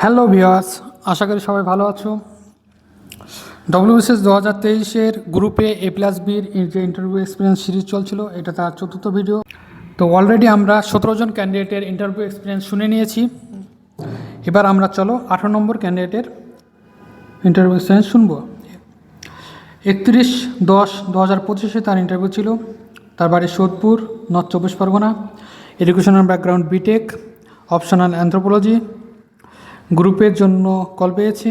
Hello viewers, আশা করি সবাই ভালো আছো। ডব্লিউবিসিএস 2023-এর গ্রুপে A+B'র যে ইন্টারভিউ এক্সপিরিয়েন্স সিরিজ চলছিল, এটা তার চতুর্থ ভিডিও। তো অলরেডি আমরা 17 জন ক্যান্ডিডেটের ইন্টারভিউ এক্সপিরিয়েন্স শুনে নিয়েছি। এবার আমরা চলো 18 নম্বর ক্যান্ডিডেটের ইন্টারভিউ এক্সপিরিয়েন্স শুনবো। 31/10/2025-এ তার ইন্টারভিউ ছিল। তার বাড়ি Sodepur, north 24 Pargana. Educational background BTech, optional anthropology. গ্রুপের জন্য কল পেয়েছে।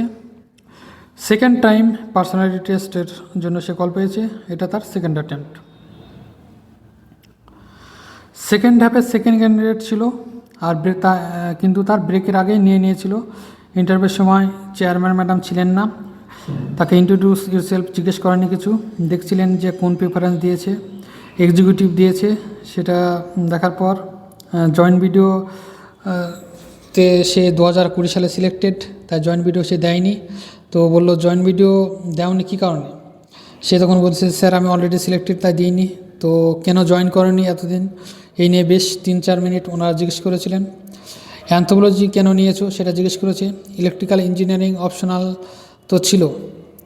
সেকেন্ড টাইম পার্সোনালিটি টেস্টের জন্য সে কল পেয়েছে। এটা তার সেকেন্ড অ্যাটেম্প্ট। সেকেন্ড হ্যাপে সেকেন্ড ক্যান্ডিডেট ছিল, আর কিন্তু তার ব্রেকের আগেই নিয়েছিল। ইন্টারভিউর সময় চেয়ারম্যান ম্যাডাম ছিলেন না, তাকে ইন্ট্রোডিউস ইউরসেলফ জিজ্ঞেস করেনি কিছু। দেখছিলেন যে কোন প্রেফারেন্স দিয়েছে, এক্সিকিউটিভ দিয়েছে। সেটা দেখার পর জয়েন্ট ভিডিও তে সে 2020 সালে সিলেক্টেড, তাই জয়েন্ট ভিডিও সে দেয়নি। তো বললো জয়েন্ট ভিডিও দেওনি কী কারণে? সে তখন বলছে, স্যার আমি অলরেডি সিলেক্টেড তাই দিইনি। তো কেন জয়েন করেনি এতদিন? এই নিয়ে বেশ 3-4 মিনিট ওনারা জিজ্ঞেস করেছিলেন। অ্যানথ্রোপোলজি কেন নিয়েছো সেটা জিজ্ঞেস করেছে। ইলেকট্রিক্যাল ইঞ্জিনিয়ারিং অপশনাল তো ছিল,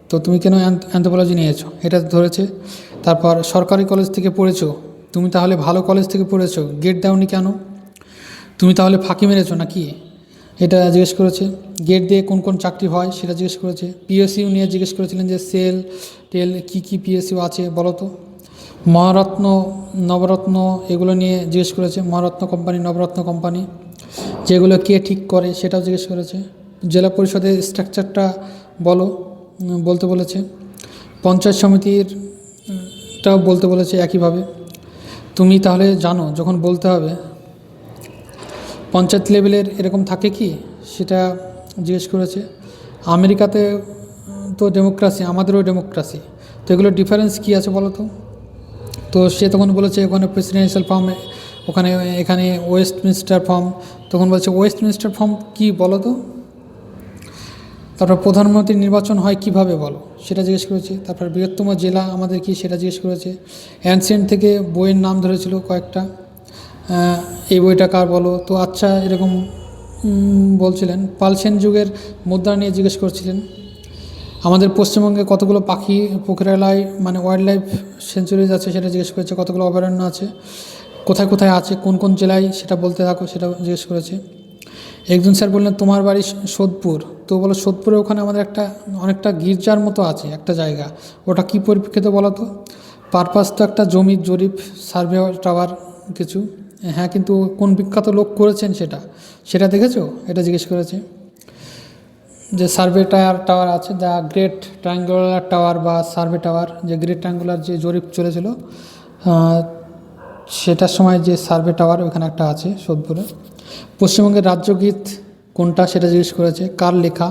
তো তুমি কেন অ্যানথ্রোপোলজি নিয়েছো এটা ধরেছে। তারপর সরকারি কলেজ থেকে পড়েছো, তুমি তাহলে ভালো কলেজ থেকে পড়েছো, গেট দাওনি কেন? তুমি তাহলে ফাঁকি মেরেছো নাকি, এটা জিজ্ঞেস করেছে। গেট দিয়ে কোন কোন চাকরি হয় সেটা জিজ্ঞেস করেছে। পিএসইউ নিয়ে জিজ্ঞেস করেছিলেন যে সেল টেল কী পিএসইউ আছে বলো তো। মহারত্ন, নবরত্ন এগুলো নিয়ে জিজ্ঞেস করেছে। মহারত্ন কোম্পানি, নবরত্ন কোম্পানি যেগুলো কে ঠিক করে সেটাও জিজ্ঞেস করেছে। জেলা পরিষদের স্ট্রাকচারটা বলতে বলেছে। পঞ্চায়েত সমিতিরটাও বলতে বলেছে একইভাবে। তুমি তাহলে জানো যখন বলতে হবে পঞ্চায়েত লেভেলের এরকম থাকে কি, সেটা জিজ্ঞেস করেছে। আমেরিকাতে তো ডেমোক্রেসি, আমাদেরও ডেমোক্রেসি, তো এগুলোর ডিফারেন্স কী আছে বলো তো। তো সে তখন বলেছে ওখানে প্রেসিডেন্সিয়াল ফর্ম, এখানে ওয়েস্টমিনিস্টার ফর্ম। তখন বলছে ওয়েস্টমিনিস্টার ফর্ম কী বলো তো। তারপর প্রধানমন্ত্রী নির্বাচন হয় কিভাবে বলো সেটা জিজ্ঞেস করেছে। তারপর বৃহত্তম জেলা আমাদের কি সেটা জিজ্ঞেস করেছে। অ্যানসিয়েন্ট থেকে বইয়ের নাম ধরেছিল কয়েকটা, এই বইটা কার বলো তো। আচ্ছা এরকম বলছিলেন। পালসেন যুগের মুদ্রা নিয়ে জিজ্ঞেস করছিলেন। আমাদের পশ্চিমবঙ্গে কতগুলো পাখি পক্ষীরালয় মানে ওয়াইল্ড লাইফ সেঞ্চুরিজ আছে সেটা জিজ্ঞেস করেছে। কতগুলো অভয়ারণ্য আছে, কোথায় কোথায় আছে, কোন কোন জেলায় সেটা বলতে থাকো সেটা জিজ্ঞেস করেছে। একজন স্যার বললেন তোমার বাড়ি সোদপুর, তো বলো সোদপুরে ওখানে আমাদের অনেকটা গির্জার মতো আছে একটা জায়গা, ওটা কী পরিপ্রেক্ষিতে বলো তো। পারপাস তো একটা জমির জরিপ, সার্ভে টাওয়ার কিছু। হ্যাঁ, কিন্তু কোন বিখ্যাত লোক করেছেন সেটা দেখেছো, এটা জিজ্ঞেস করেছে। যে সার্ভে টাওয়ার আছে, দ্য গ্রেট ট্রায়াঙ্গুলার টাওয়ার বা সার্ভে টাওয়ার, যে গ্রেট ট্রায়াঙ্গুলার যে জরিপ চলেছিল সেটার সময় যে সার্ভে টাওয়ার ওখানে একটা আছে সোদপুরে। পশ্চিমবঙ্গের রাজ্যগীত কোনটা সেটা জিজ্ঞেস করেছে। কার লেখা,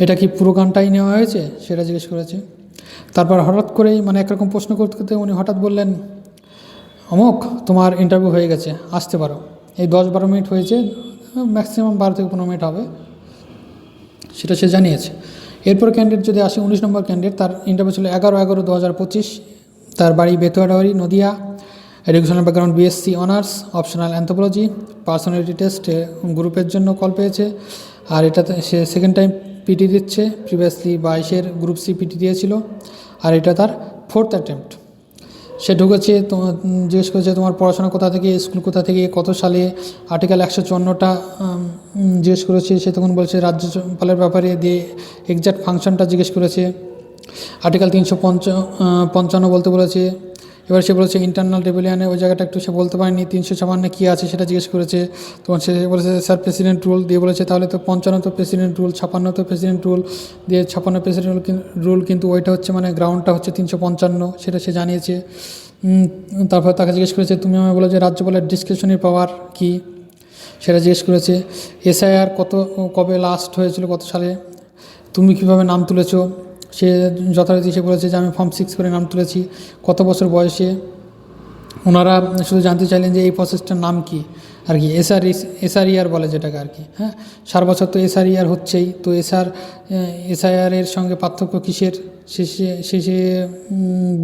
এটা কি পুরো গানটাই নেওয়া হয়েছে সেটা জিজ্ঞেস করেছে। তারপর হঠাৎ করেই মানে একরকম প্রশ্ন করতে করতে উনি হঠাৎ বললেন, অমুক তোমার ইন্টারভিউ হয়ে গেছে, আসতে পারো। এই 10-12 মিনিট হয়েছে, ম্যাক্সিমাম 12 থেকে 15 মিনিট হবে, সেটা সে জানিয়েছে। এরপর ক্যান্ডিডেট যদি আসে 19 নম্বর ক্যান্ডিডেট, তার ইন্টারভিউ ছিল 11/11/2025। তার বাড়ি Betuadahari, Nadia. Educational background BSc honours, optional anthropology. Personality টেস্টে গ্রুপের জন্য কল পেয়েছে, আর এটাতে সে সেকেন্ড টাইম পিটি দিচ্ছে। প্রিভিয়াসলি 22-এর গ্রুপ সি পিটি দিয়েছিল, আর এটা তার ফোর্থ অ্যাটেম্প্ট। সে ঢুকেছে, জিজ্ঞেস করেছে তোমার পড়াশোনা কোথা থেকে, স্কুল কোথা থেকে, কত সালে, আর্টিকেল 154টা জিজ্ঞেস করেছে। সে তখন বলছে রাজ্যপালের ব্যাপারে দিয়ে এক্সাক্ট ফাংশনটা জিজ্ঞেস করেছে। আর্টিকেল 355 বলতে বলেছে। এবার সে বলেছে ইন্টারনাল রেভিলিয়ানে ওই জায়গাটা একটু সে বলতে পারেনি। 356 কী আছে সেটা জিজ্ঞেস করেছে। তখন সে বলেছে স্যার প্রেসিডেন্ট রুল দিয়ে বলেছে। তাহলে তো 55 তো প্রেসিডেন্ট রুল, 56 তো প্রেসিডেন্ট রুল দিয়ে 56 প্রেসিডেন্ট রুল, কিন্তু ওইটা হচ্ছে মানে গ্রাউন্ডটা হচ্ছে 355, সেটা সে জানিয়েছে। তারপর তাকে জিজ্ঞেস করেছে তুমি আমায় বলো যে রাজ্যপালের ডিসক্রিপশনারি পাওয়ার কী সেটা জিজ্ঞেস করেছে। এসআইআর কবে লাস্ট হয়েছিল, কত সালে, তুমি কীভাবে নাম তুলেছো। সে যথারীতি সে বলেছে যে আমি ফর্ম 6 করে নাম তুলেছি। কত বছর বয়সে। ওনারা শুধু জানতে চাইলেন যে এই প্রসেসটার নাম কি আর কি, এসআরইআর বলে যেটাকে আর কি। হ্যাঁ, 4 বছর তো এসআরইআর হচ্ছেই, তো এসআইআরের সঙ্গে পার্থক্য কিসের। শেষে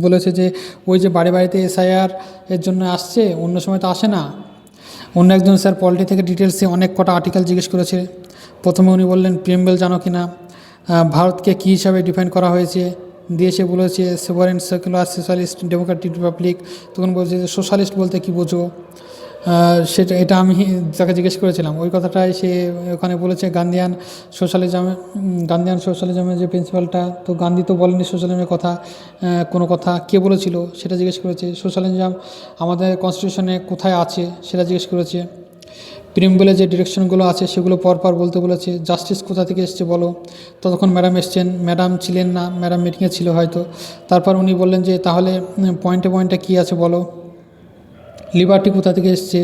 বলেছে যে ওই যে বাড়িতে এসআইআর এর জন্য আসছে, অন্য সময় তো আসে না। অন্য একজন স্যার পলিটি থেকে ডিটেলসে অনেক কটা আর্টিকেল জিজ্ঞেস করেছে। প্রথমে উনি বললেন প্রিয়েম্বল জানো কি না, ভারতকে কী হিসাবে ডিফাইন করা হয়েছে, দিয়ে সে বলেছে sovereign secular socialist Democratic Republic. তখন বলছে যে সোশ্যালিস্ট বলতে কী বোঝো, সেটা এটা আমি তাকে জিজ্ঞেস করেছিলাম। ওই কথাটাই সে ওখানে বলেছে গান্ধিয়ান সোশ্যালিজমের যে প্রিন্সিপালটা, তো গান্ধী তো বলেনি সোশ্যালিজমের কথা, কোনো কথা কে বলেছিল সেটা জিজ্ঞেস করেছে। সোশ্যালিজম আমাদের কনস্টিটিউশনে কোথায় আছে সেটা জিজ্ঞেস করেছে। প্রিয়েম্বলে যে ডিরেকশনগুলো আছে সেগুলো পরপর বলতে বলেছে। জাস্টিস কোথা থেকে এসছে বলো। ততক্ষণ ম্যাডাম এসছেন, ম্যাডাম ছিলেন না, ম্যাডাম মিটিংয়ে ছিল হয়তো। তারপর উনি বললেন যে তাহলে পয়েন্টে পয়েন্টে কী আছে বলো। লিবার্টি কোথা থেকে এসছে,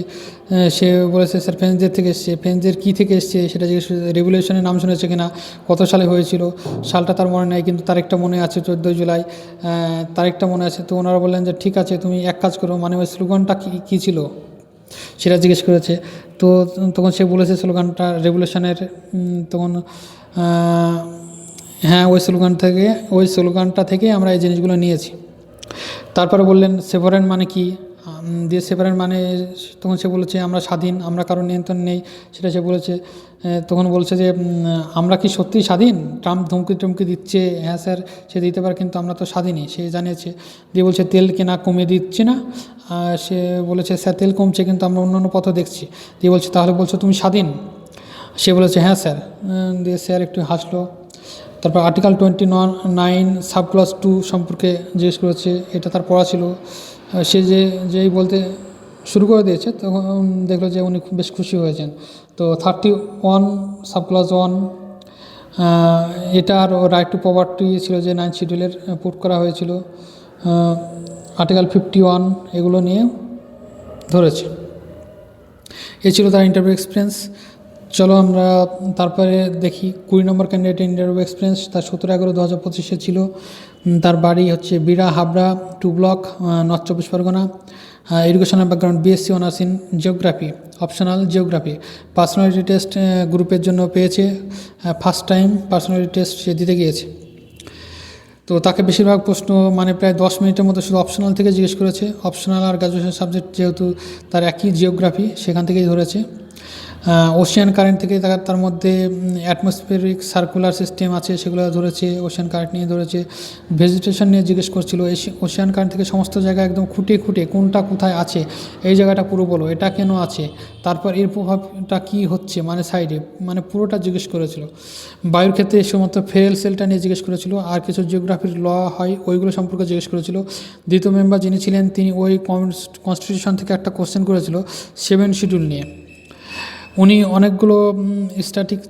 সে বলেছে স্যার ফ্রেঞ্চদের থেকে এসছে। ফ্রেঞ্চদের কী থেকে এসছে সেটা জিজ্ঞেস করেছে। রেভলিউশনের নাম শুনেছে কিনা, কত সালে হয়েছিল, সালটা তার মনে নেই কিন্তু তারিখটা মনে আছে, 14 জুলাই তারিখটা মনে আছে। তো ওনারা বললেন যে ঠিক আছে তুমি এক কাজ করো, মানে ওই স্লোগানটা কী ছিল সেটা জিজ্ঞেস করেছে। তো তখন সে বলেছে স্লোগানটা রেভলিউশনের, তখন হ্যাঁ ওই স্লোগানটা থেকে আমরা এই জিনিসগুলো নিয়েছি। তারপরে বললেন সেভারেন মানে কি, দিয়ে সেভারেন মানে তখন সে বলেছে আমরা স্বাধীন, আমরা কারোর নিয়ন্ত্রণ নেই, সেটা সে বলেছে। তখন বলছে যে আমরা কি সত্যিই স্বাধীন, ট্রাম্প ধমকি দিচ্ছে, হ্যাঁ স্যার সে দিতে পারে কিন্তু আমরা তো স্বাধীনই, সে জানিয়েছে। দিয়ে বলছে তেল কেনা কমিয়ে দিচ্ছে না, সে বলেছে স্যার তেল কমছে কিন্তু আমরা অন্যান্য পথও দেখছি। দিয়ে বলছে তাহলে বলছো তুমি স্বাধীন, সে বলেছে হ্যাঁ স্যার। দিয়ে স্যার একটু হাসলো। তারপর আর্টিকেল 29 সাবক্লজ 2 সম্পর্কে জিজ্ঞেস করেছে, এটা তার পড়া ছিল। সে যেই বলতে শুরু করে দিয়েছে তখন দেখলো যে উনি বেশ খুশি হয়েছেন। তো 31 সাবক্লজ 1, এটার রাইট টু প্রপার্টি ছিল যে 9 শিডিউলের পুট করা হয়েছিল। আর্টিকেল 51 এগুলো নিয়ে ধরেছে। এ ছিল তার ইন্টারভিউ এক্সপিরিয়েন্স। চলো আমরা তারপরে দেখি 20 নম্বর ক্যান্ডিডেটের ইন্টারভিউ এক্সপিরিয়েন্স। তার 17/11/2025 ছিল। তার বাড়ি হচ্ছে Bira Habra 2 block, north 24 Pargana. Educational background BSc honours in geography, optional geography. Personality test গ্রুপের জন্য পেয়েছে, ফার্স্ট টাইম পার্সোনালিটি টেস্ট সে দিতে গিয়েছে। তো তাকে বেশিরভাগ প্রশ্ন মানে প্রায় 10 মিনিটের মতো শুধু অপশনাল থেকে জিজ্ঞেস করেছে। অপশনাল আর গ্র্যাজুয়েশন সাবজেক্ট যেহেতু তার একই জিওগ্রাফি, সেখান থেকেই ধরেছে। ওশিয়ান কারেন্ট থেকে তার মধ্যে অ্যাটমসফিয়ারিক সার্কুলার সিস্টেম আছে সেগুলো ধরেছে, ওশিয়ান কারেন্ট নিয়ে ধরেছে। ভেজিটেশন নিয়ে জিজ্ঞেস করছিল, ওশিয়ান কারেন্ট থেকে সমস্ত জায়গায় একদম খুঁটে কোনটা কোথায় আছে, এই জায়গাটা পুরো বলো, এটা কেন আছে, তারপর এর প্রভাবটা কী হচ্ছে মানে সাইডে, মানে পুরোটা জিজ্ঞেস করেছিল। বায়ুর ক্ষেত্রে শুধুমাত্র ফেরেল সেলটা নিয়ে জিজ্ঞেস করেছিল, আর কিছু জিওগ্রাফির ল হয় ওইগুলো সম্পর্কে জিজ্ঞেস করেছিল। দ্বিতীয় মেম্বার যিনি ছিলেন তিনি ওই কনস্টিটিউশন থেকে একটা কোশ্চেন করেছিল 7 শিডিউল নিয়ে। উনি অনেকগুলো স্ট্যাটিক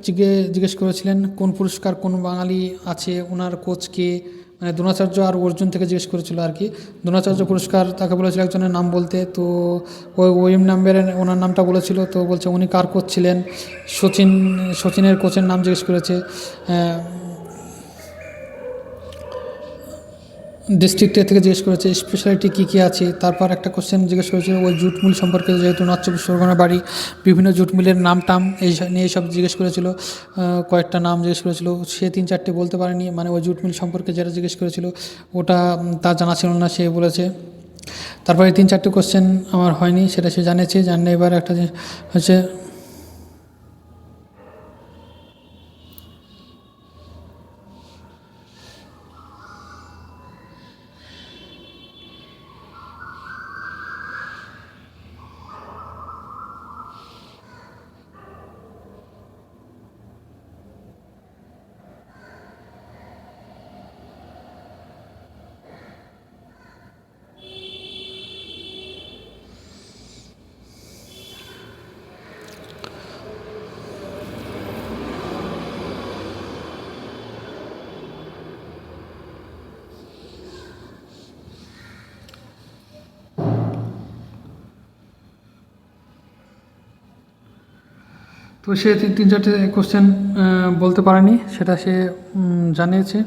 জিজ্ঞেস করেছিলেন, কোন পুরস্কার কোন বাঙালি আছে, ওনার কোচকে, মানে দ্রোণাচার্য আর অর্জুন থেকে জিজ্ঞেস করেছিল আর কি। দ্রোণাচার্য পুরস্কার তাকে বলেছিল একজনের নাম বলতে, তো ওই নাম্বারে ওনার নামটা বলেছিল। তো বলছে উনি কার কোচ ছিলেন, সচিনের কোচের নাম জিজ্ঞেস করেছে। ডিস্ট্রিক্টের থেকে জিজ্ঞেস করেছে স্পেশালিটি কী কী আছে। তারপর একটা কোশ্চেন জিজ্ঞেস করেছে ওই জুট মিল সম্পর্কে, যেহেতু নর্থ 24 পরগনার বাড়ি, বিভিন্ন জুট মিলের নাম টাম এই নিয়ে সব জিজ্ঞেস করেছিল। কয়েকটা নাম জিজ্ঞেস করেছিল, সে 3-4টে বলতে পারেনি, মানে ওই জুট মিল সম্পর্কে যেটা জিজ্ঞেস করেছিল ওটা তার জানা ছিল না, সে বলেছে। তারপরে 3-4টে কোশ্চেন আমার হয়নি, সেটা সে জানিয়েছে। জানলে এবার একটা হচ্ছে তো সে 3-4টে কোশ্চেন বলতে পারেনি, সেটা সে জানিয়েছে।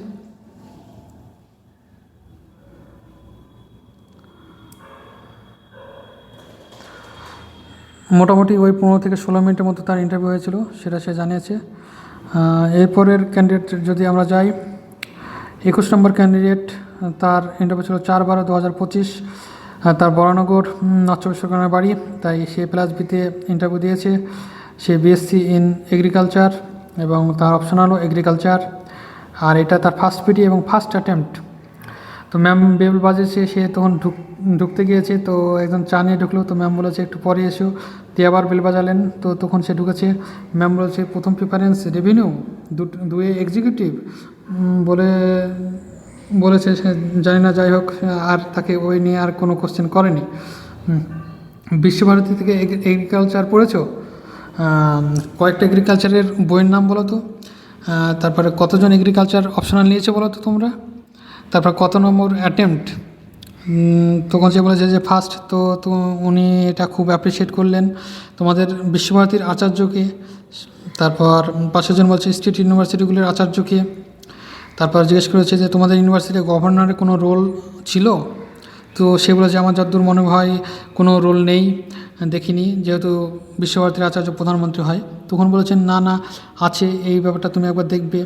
মোটামুটি ওই 15 থেকে 16 মিনিটের মতো তার ইন্টারভিউ হয়েছিল, সেটা সে জানিয়েছে। এরপরের ক্যান্ডিডেট যদি আমরা যাই, 21 নম্বর ক্যান্ডিডেট, তার ইন্টারভিউ ছিল 4/12/2025। তার বরানগর নর্থ 24 পরগনার বাড়ি, তাই সে +B তে ইন্টারভিউ দিয়েছে। সে বিএসসি ইন এগ্রিকালচার, এবং তার অপশন হলো এগ্রিকালচার। আর এটা তার ফার্স্ট পিটি এবং ফার্স্ট অ্যাটেম্পট। তো ম্যাম বেল বাজেছে, সে তখন ঢুকতে গিয়েছে, তো একজন চা নিয়ে ঢুকলো, তো ম্যাম বলেছে একটু পরে এসো, দিয়ে আবার বেল বাজালেন, তো তখন সে ঢুকেছে। ম্যাম বলেছে প্রথম প্রিফারেন্স রেভিনিউ, দুয়ে এক্সিকিউটিভ, বলে বলেছে সে জানি না, যাই হোক, আর তাকে ওই নিয়ে আর কোনো কোশ্চেন করেনি। বিশ্বভারতী থেকে এগ্রিকালচার পড়েছো, কয়েকটা এগ্রিকালচারের বইয়ের নাম বলো তো, তারপরে কতজন এগ্রিকালচার অপশনাল নিয়েছে বলো তো তোমরা, তারপর কত নম্বর অ্যাটেম্পট। তখন সে বলেছে যে ফার্স্ট। তো উনি এটা খুব অ্যাপ্রিসিয়েট করলেন তোমাদের বিশ্বভারতীর আচার্যকে। তারপর 500 জন বলছে স্টেট ইউনিভার্সিটিগুলির আচার্যকে। তারপর জিজ্ঞেস করেছে যে তোমাদের ইউনিভার্সিটির গভর্নরের কোনো রোল ছিল, তো সে বলেছে আমার যতদূর মনে হয় কোনো রোল নেই, দেখিনি, যেহেতু বিশ্বভারতীর আচার্য প্রধানমন্ত্রী হয়। তখন বলেছেন না না আছে, এই ব্যাপারটা তুমি একবার দেখবে।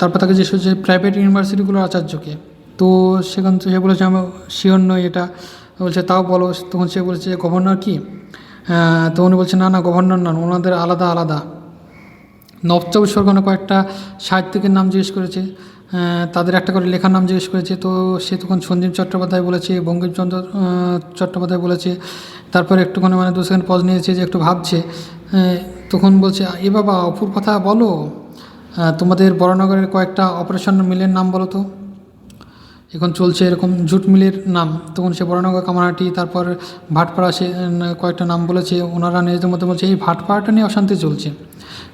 তারপর তাকে জিজ্ঞেস করেছে প্রাইভেট ইউনিভার্সিটিগুলোর আচার্যকে, তো সেখান থেকে সে বলেছে আমি শিওর নই এটা, বলছে তাও বলো। তখন সে বলেছে গভর্নর কি, তো উনি বলছে না না গভর্নর নন, ওনাদের আলাদা আলাদা। নর্থ চব্বিশ পরগনা কয়েকটা সাহিত্যিকের নাম জিজ্ঞেস করেছে, তাদের একটা করে লেখার নাম জিজ্ঞেস করেছে, তো সে তখন সন্দীপ চট্টোপাধ্যায় বলেছে, বঙ্কিমচন্দ্র চট্টোপাধ্যায় বলেছে। তারপরে একটুখানি মানে 2 সেকেন্ড পজ নিয়েছে, যে একটু ভাবছে, তখন বলছে এ বাবা অপুর কথা বলো, তোমাদের বড়নগরের কয়েকটা অপারেশন মিলের নাম বলো তো, এখন চলছে এরকম জুট মিলের নাম। তখন সে বড়নগর, কামারহাটি, তারপর ভাটপাড়া, সে কয়েকটা নাম বলেছে। ওনারা নিজেদের মধ্যে বলছে এই ভাটপাড়াটা নিয়ে অশান্তি চলছে,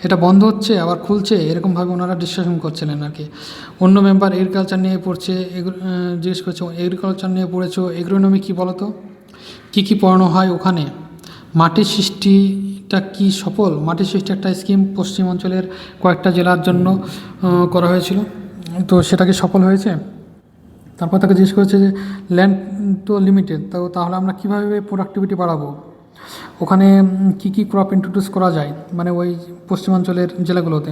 এটা বন্ধ হচ্ছে আবার খুলছে, এরকমভাবে ওনারা ডিসকাশন করছিলেন আর কি। অন্য মেম্বার এগ্রিকালচার নিয়ে পড়ছে, জিজ্ঞেস করছে এগ্রিকালচার নিয়ে পড়েছো, এগ্রোনমি কী বলো তো, কী কী পড়ানো হয় ওখানে, মাটির সৃষ্টিটা কি সফল, মাটির সৃষ্টি একটা স্কিম পশ্চিম অঞ্চলের কয়েকটা জেলার জন্য করা হয়েছিল, তো সেটা কি সফল হয়েছে। তারপর তাকে জিজ্ঞেস করেছে যে ল্যান্ড তো লিমিটেড, তো তাহলে আমরা কীভাবে প্রোডাক্টিভিটি বাড়াবো, ওখানে কী কী ক্রপ ইন্ট্রোডিউস করা যায়, মানে ওই পশ্চিমাঞ্চলের জেলাগুলোতে।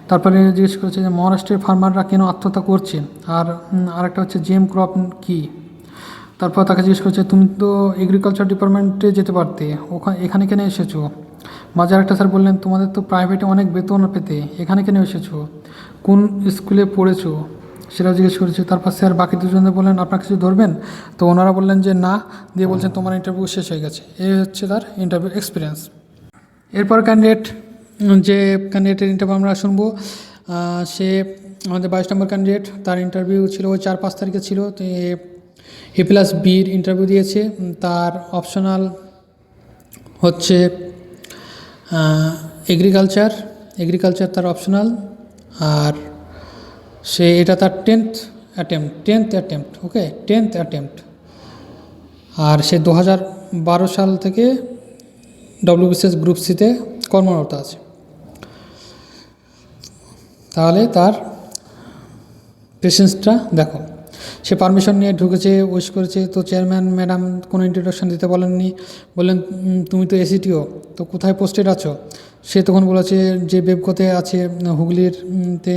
তারপরে জিজ্ঞেস করেছে যে মহারাষ্ট্রের ফার্মাররা কেন আত্মহত্যা করছে, আর আরেকটা হচ্ছে জিএম ক্রপ কী। তারপর তাকে জিজ্ঞেস করেছে তুমি তো এগ্রিকালচার ডিপার্টমেন্টে যেতে পারতে, এখানে কেন এসেছো। মাঝে আরেকটা স্যার বললেন তোমাদের তো প্রাইভেটে অনেক বেতন পেতে, এখানে কেন এসেছো, কোন স্কুলে পড়েছো, সেটাও জিজ্ঞেস করেছে। তারপর স্যার বাকি দুজনে বললেন আপনার কিছু ধরবেন, তো ওনারা বললেন যে না, দিয়ে বলছেন তোমার ইন্টারভিউ শেষ হয়ে গেছে। এই হচ্ছে তার ইন্টারভিউ এক্সপিরিয়েন্স। এরপর যে ক্যান্ডিডেটের ইন্টারভিউ আমরা শুনবো, সে আমাদের 22 নম্বর ক্যান্ডিডেট, তার ইন্টারভিউ ছিল ওই 4-5 তারিখে ছিল। তো A+Bর ইন্টারভিউ দিয়েছে, তার অপশনাল হচ্ছে এগ্রিকালচার তার অপশনাল। আর সে এটা তার 10th অ্যাটেম্পট, ওকে 10th অ্যাটেম্পট। আর সে 2012 সাল থেকে WBCS গ্রুপ সিতে কর্মরত আছে। তাহলে তার পেশেন্সটা দেখো, সে পারমিশন নিয়ে ঢুকেছে, উইশ করেছে, তো চেয়ারম্যান ম্যাডাম কোনো ইন্ট্রোডাকশন দিতে বলেননি, বললেন তুমি তো এসিটিও, তো কোথায় পোস্টেড আছো। সে তখন বলেছে যে বেবকোতে আছে হুগলির তে,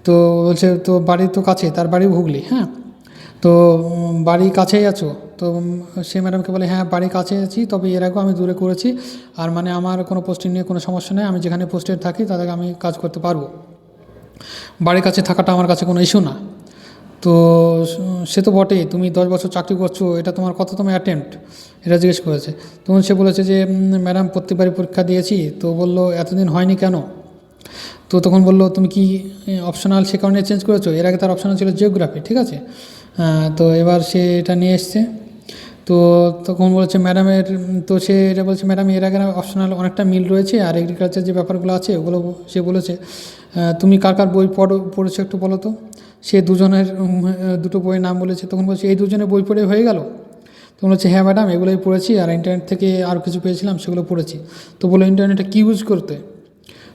তো বলছে তো বাড়ি তো কাছে, তার বাড়ি হুগলি, হ্যাঁ, তো বাড়ি কাছেই আছো। তো সে ম্যাডামকে বলে হ্যাঁ বাড়ি কাছে আছি, তবে এর আগেও আমি দূরে করেছি, আর মানে আমার কোনো পোস্টিং নিয়ে কোনো সমস্যা নেই, আমি যেখানে পোস্টেড থাকি তাদের আমি কাজ করতে পারবো, বাড়ির কাছে থাকাটা আমার কাছে কোনো ইস্যু না। তো সে তো বটেই, তুমি 10 বছর চাকরি করছো, এটা তোমার কততম অ্যাটেম্পট, এটা জিজ্ঞেস করেছে। তখন সে বলেছে যে ম্যাডাম প্রত্যেকবারই পরীক্ষা দিয়েছি। তো বললো এতদিন হয়নি কেন, তো তখন বললো তুমি কি অপশনাল সে কারণে চেঞ্জ করেছো, এর আগে তার অপশনাল ছিল জিওগ্রাফি, ঠিক আছে। তো এবার সে এটা নিয়ে এসছে, তো তখন বলেছে ম্যাডামের, তো সে এটা বলছে ম্যাডাম এর আগে অপশনাল অনেকটা মিল রয়েছে, আর এগ্রিকালচার যে ব্যাপারগুলো আছে ওগুলো সে বলেছে তুমি কার কার বই পড়েছো একটু বলো তো। সে দুজনের দুটো বইয়ের নাম বলেছে, তখন বলছে এই দুজনের বই পড়ে হয়ে গেল। তখন বলছে হ্যাঁ ম্যাডাম এগুলোই পড়েছি, আর ইন্টারনেট থেকে আরও কিছু পেয়েছিলাম সেগুলো পড়েছি। তো বলো ইন্টারনেটে কী ইউজ করতে,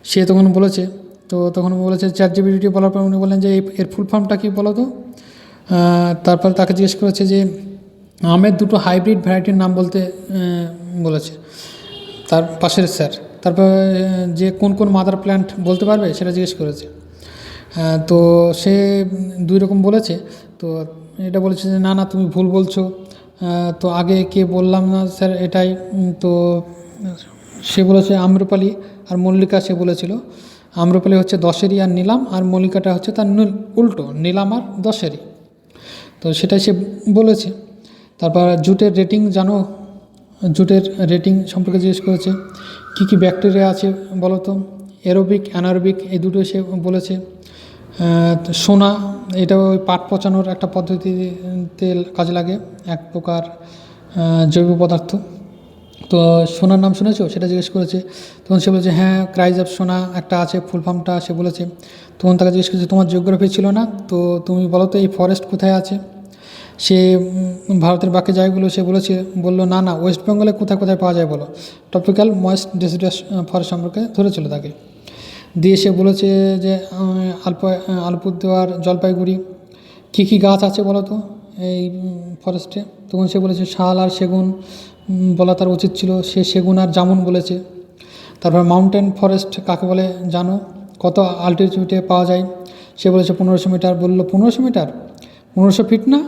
সে তখন বলেছে, তো তখন বলেছে ChatGPT বলার পর উনি বললেন যে এর ফুল ফর্মটা কী বলো তো। তারপর তাকে জিজ্ঞেস করেছে যে আমের দুটো হাইব্রিড ভ্যারাইটির নাম বলতে বলেছে তার পাশের স্যার। তারপর যে কোন কোন মাদার প্ল্যান্ট বলতে পারবে সেটা জিজ্ঞেস করেছে। তো সে 2 রকম বলেছে, তো এটা বলেছে যে না না তুমি ভুল বলছো, তো আগে কে বললাম না স্যার এটাই। তো সে বলেছে আম্রপালি আর মল্লিকা সে বলেছিল, আম্রপালি হচ্ছে 10-এরই আর নিলাম, আর মল্লিকাটা হচ্ছে তার উল্টো, নিলাম আর 10-এরই। তো সেটাই সে বলেছে। তারপর জুটের রেটিং জানো, জুটের রেটিং সম্পর্কে জিজ্ঞেস করেছে। কী কী ব্যাকটেরিয়া আছে বলো তো, অ্যারোবিক অ্যানারোবিক এই দুটো সে বলেছে। সোনা, এটা ওই পাট পচানোর একটা পদ্ধতিতে কাজে লাগে, এক প্রকার জৈব পদার্থ। তো সোনার নাম শুনেছো, সেটা জিজ্ঞেস করেছে। তখন সে বলেছে হ্যাঁ, ক্রাইজ অফ সোনা একটা আছে, ফুল ফর্মটা সে বলেছে। তখন তাকে জিজ্ঞেস করেছে তোমার জিওগ্রাফি ছিল না, তো তুমি বলো তো এই ফরেস্ট কোথায় আছে। সে ভারতের বাকি জায়গাগুলো সে বললো না না, ওয়েস্ট বেঙ্গলে কোথায় কোথায় পাওয়া যায় বলো। ট্রপিক্যাল ময়েস্ট ডেসিডাস ফরেস্ট সম্পর্কে ধরেছিল তাকে। দিয়ে সে বলেছে যে আলিপুরদুয়ার, জলপাইগুড়ি কী কী গাছ আছে বলো তো এই ফরেস্টে। তখন সে বলেছে শাল আর সেগুন বলা তার উচিত ছিল, সে সেগুন আর জামুন বলেছে। তারপর মাউন্টেন ফরেস্ট কাকে বলে জানো, কত আলটিটিউডে পাওয়া যায়। সে বলেছে 1500 মিটার। বললো 1500 মিটার, 1500 ফিট না,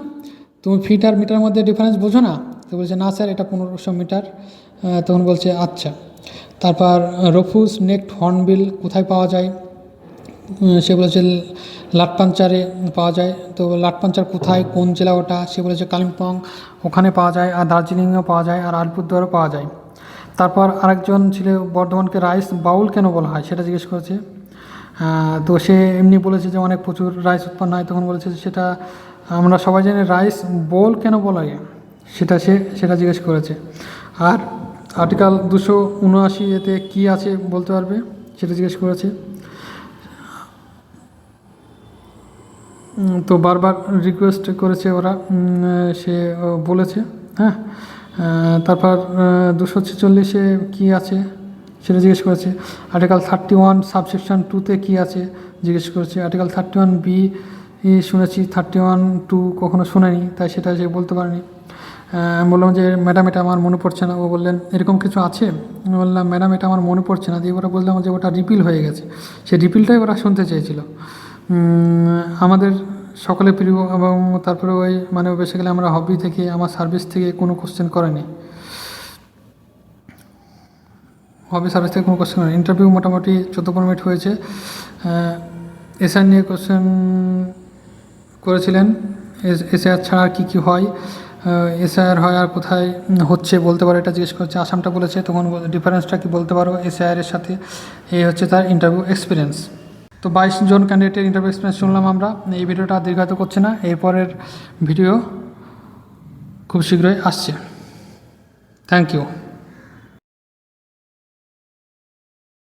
তুমি ফিট আর মিটারের মধ্যে ডিফারেন্স বোঝো না। তো বলছে না স্যার, এটা 1500 মিটার। তখন বলছে আচ্ছা। তারপর রফুস নেকড হর্নবিল কোথায় পাওয়া যায়, সে বলেছে লাটপাঞ্চারে পাওয়া যায়। তো লাটপাঞ্চার কোথায়, কোন জেলা ওটা, সে বলেছে কালিম্পং, ওখানে পাওয়া যায়। আর দার্জিলিংয়েও পাওয়া যায়, আর আলিপুরদুয়ারও পাওয়া যায়। তারপর আরেকজন ছিল বর্ধমানকে রাইস বাউল কেন বলা হয় সেটা জিজ্ঞেস করেছে। তো সে এমনি বলেছে যে অনেক প্রচুর রাইস উৎপন্ন হয়। তখন বলেছে সেটা আমরা সবাই জানি, রাইস বোল কেন বলা হয় সেটা জিজ্ঞেস করেছে। আর আর্টিকেল 279 এতে কী আছে বলতে পারবে সেটা জিজ্ঞেস করেছে। তো বারবার রিকোয়েস্ট করেছে ওরা, সে বলেছে। হ্যাঁ, তারপর 246-এ কী আছে সেটা জিজ্ঞেস করেছে। আর্টিকেল 31 সাবসেকশন 2-তে কী আছে জিজ্ঞেস করেছে। আর্টিকেল 31B শুনেছি, 31(2) কখনো শোনেনি, তাই সেটা সে বলতে পারেনি। আমি বললাম যে ম্যাডাম এটা আমার মনে পড়ছে না। ও বললেন এরকম কিছু আছে। আমি বললাম ম্যাডাম এটা আমার মনে পড়ছে না। দিয়ে ওরা বললাম যে ওটা রিপিল হয়ে গেছে, সেই রিপিলটাই ওরা শুনতে চেয়েছিল। আমাদের সকলে প্রিয়, এবং তারপরে ওই মানে বেসিক্যালি আমরা হবি থেকে, আমার সার্ভিস থেকে কোনো কোশ্চেন করেনি, হবি সার্ভিস থেকে কোনো কোশ্চেন করেনি। ইন্টারভিউ মোটামুটি 14-15 মিনিট হয়েছে। এসআই নিয়ে কোশ্চেন করেছিলেন, এসআইআর ছাড়া কী কী হয়, এসআইআর হয় আর কোথায় হচ্ছে বলতে পারো এটা জিজ্ঞেস করছে। আসামটা বলেছে, তখন ডিফারেন্সটা কি বলতে পারো এসআইআরের সাথে। এই হচ্ছে তার ইন্টারভিউ এক্সপিরিয়েন্স। তো 22 জন ক্যান্ডিডেটের ইন্টারভিউ এক্সপিরিয়েন্স শুনলাম আমরা। এই ভিডিওটা দীর্ঘায়িত করছে না, এরপরের ভিডিও খুব শীঘ্রই আসছে। Thank you.